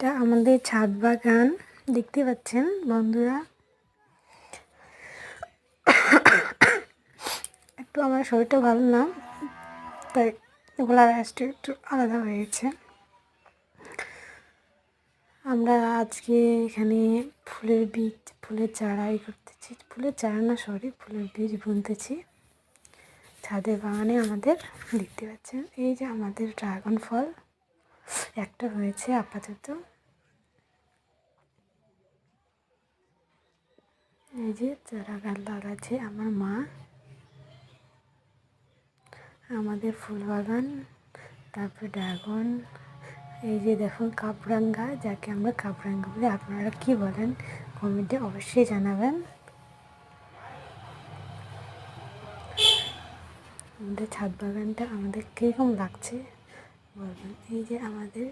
এটা আমাদের ছাদ বাগান, দেখতে পাচ্ছেন বন্ধুরা। একটু আমার শরীরটা ভালো না, তাই গলার আওয়াজটা একটু আলাদা হয়ে গেছে। আমরা আজকে এখানে ফুলের চারা করতেছি, ফুলের চারা না সরি, ফুলের বীজ বুনতেছি ছাদের বাগানে আমাদের। দেখতে পাচ্ছেন এই যে আমাদের ড্রাগন ফল একটা হয়েছে আপাতত। এই যে চারা গাছ লাগাচ্ছে আমার মা। আমাদের ফুল বাগান, তারপরে ড্রাগন, এই যে দেখুন কাবরাঙ্গা, যাকে আমরা কাবরাঙ্গা বলি। আপনারা কি বলেন কমেন্টে অবশ্যই জানাবেন। আমাদের ছাদ বাগানটা আমাদের কীরকম লাগছে বলবেন। এই যে আমাদের